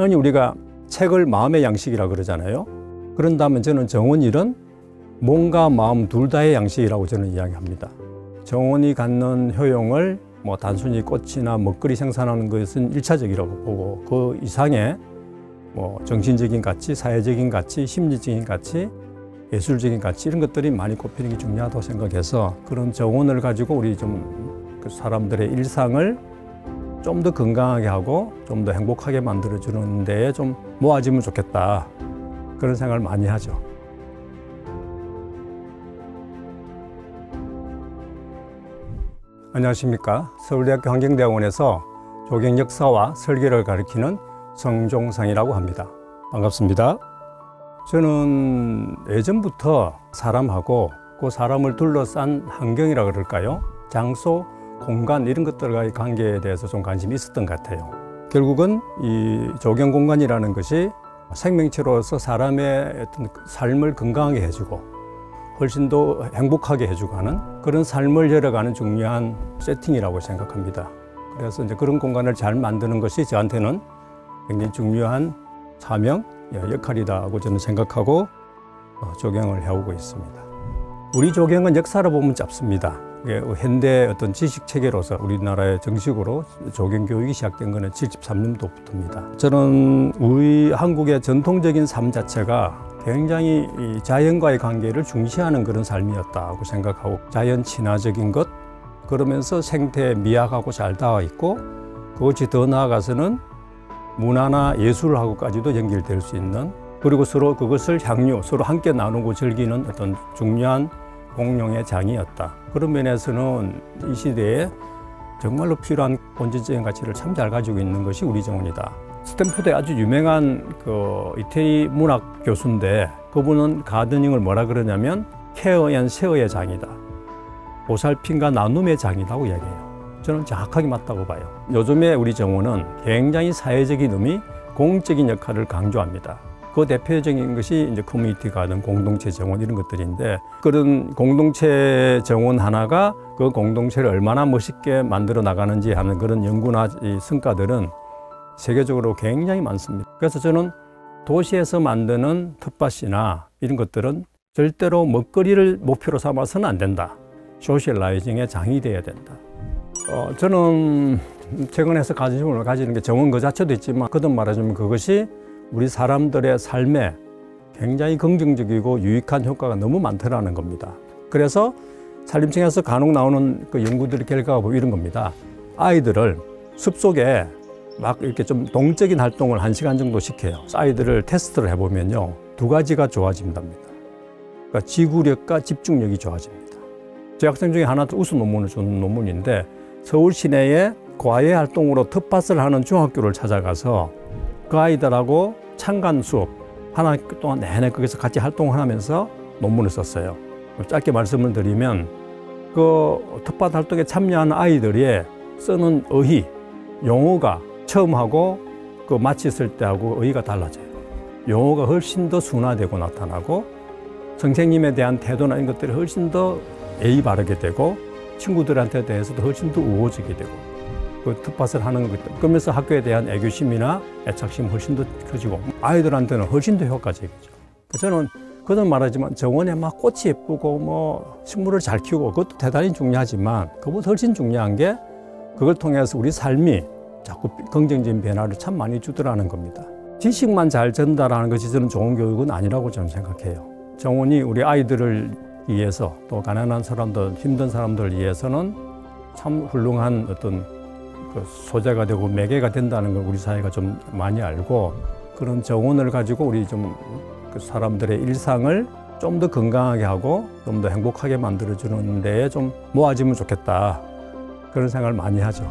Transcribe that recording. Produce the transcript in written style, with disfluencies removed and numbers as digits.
흔히 우리가 책을 마음의 양식이라 그러잖아요. 그런다면 저는 정원일은 몸과 마음 둘 다의 양식이라고 저는 이야기합니다. 정원이 갖는 효용을 단순히 꽃이나 먹거리 생산하는 것은 일차적이라고 보고 그 이상의 정신적인 가치, 사회적인 가치, 심리적인 가치, 예술적인 가치 이런 것들이 많이 꼽히는 게 중요하다고 생각해서 그런 정원을 가지고 우리 그 사람들의 일상을 좀 더 건강하게 하고 좀 더 행복하게 만들어주는 데에 좀 모아지면 좋겠다. 그런 생각을 많이 하죠. 안녕하십니까. 서울대학교 환경대학원에서 조경 역사와 설계를 가르치는 성종상이라고 합니다. 반갑습니다. 저는 예전부터 사람하고 그 사람을 둘러싼 환경이라 그럴까요? 장소, 공간 이런 것들과의 관계에 대해서 좀 관심이 있었던 것 같아요. 결국은 이 조경 공간이라는 것이 생명체로서 사람의 어떤 삶을 건강하게 해주고 훨씬 더 행복하게 해주고 하는 그런 삶을 열어가는 중요한 세팅이라고 생각합니다. 그래서 이제 그런 공간을 잘 만드는 것이 저한테는 굉장히 중요한 사명, 역할이라고 저는 생각하고 조경을 해오고 있습니다. 우리 조경은 역사를 보면 짧습니다. 현대 어떤 지식 체계로서 우리나라에 정식으로 조경 교육이 시작된 것은 73년도부터입니다. 저는 우리 한국의 전통적인 삶 자체가 굉장히 이 자연과의 관계를 중시하는 그런 삶이었다고 생각하고 자연 친화적인 것 그러면서 생태에 미약하고 잘 닿아 있고 그것이 더 나아가서는 문화나 예술하고까지도 연결될 수 있는 그리고 서로 그것을 향유, 서로 함께 나누고 즐기는 어떤 중요한 공용의 장이었다. 그런 면에서는 이 시대에 정말로 필요한 본질적인 가치를 참 잘 가지고 있는 것이 우리 정원이다. 스탠포드의 아주 유명한 그 이태리 문학 교수인데 그분은 가드닝을 뭐라 그러냐면 케어 앤 쉐어의 장이다. 보살핌과 나눔의 장이라고 이야기해요. 저는 정확하게 맞다고 봐요. 요즘에 우리 정원은 굉장히 사회적인 의미, 공적인 역할을 강조합니다. 그 대표적인 것이 이제 커뮤니티 가든 공동체 정원 이런 것들인데 그런 공동체 정원 하나가 그 공동체를 얼마나 멋있게 만들어 나가는지 하는 그런 연구나 이 성과들은 세계적으로 굉장히 많습니다. 그래서 저는 도시에서 만드는 텃밭이나 이런 것들은 절대로 먹거리를 목표로 삼아서는 안 된다. 소셜라이징의 장이 되어야 된다. 저는 최근에서 관심을 가지는 게 정원 그 자체도 있지만 거듭 말하자면 그것이 우리 사람들의 삶에 굉장히 긍정적이고 유익한 효과가 너무 많더라는 겁니다. 그래서 산림청에서 간혹 나오는 그 연구들의 결과가 보면 이런 겁니다. 아이들을 숲속에 막 이렇게 좀 동적인 활동을 1시간 정도 시켜요. 아이들을 테스트를 해보면요. 2가지가 좋아진답니다. 그러니까 지구력과 집중력이 좋아집니다. 제 학생 중에 하나 우수 논문을 준 논문인데 서울 시내에 과외 활동으로 텃밭을 하는 중학교를 찾아가서 그 아이들하고 창간 수업 한 학기 동안 내내 거기서 같이 활동을 하면서 논문을 썼어요. 짧게 말씀을 드리면 그 텃밭 활동에 참여하는 아이들이 쓰는 어휘, 용어가 처음 하고 그 마쳤을 때하고 어휘가 달라져요. 용어가 훨씬 더 순화되고 나타나고 선생님에 대한 태도나 이런 것들이 훨씬 더 예의 바르게 되고 친구들한테 대해서도 훨씬 더 우호적이 되고 그 텃밭을 하는 것 그러면서 학교에 대한 애교심이나 애착심이 훨씬 더 커지고 아이들한테는 훨씬 더 효과적이죠. 저는 그런 말하지만 정원에 막 꽃이 예쁘고 식물을 잘 키우고 그것도 대단히 중요하지만 그것보다 훨씬 중요한 게 그걸 통해서 우리 삶이 자꾸 긍정적인 변화를 참 많이 주더라는 겁니다. 지식만 잘 전달하는 것이 저는 좋은 교육은 아니라고 저는 생각해요. 정원이 우리 아이들을 위해서 또 가난한 사람들, 힘든 사람들을 위해서는 참 훌륭한 어떤 그 소재가 되고 매개가 된다는 걸 우리 사회가 좀 많이 알고 그런 정원을 가지고 우리 좀 그 사람들의 일상을 좀 더 건강하게 하고 좀 더 행복하게 만들어주는 데에 좀 모아지면 좋겠다. 그런 생각을 많이 하죠.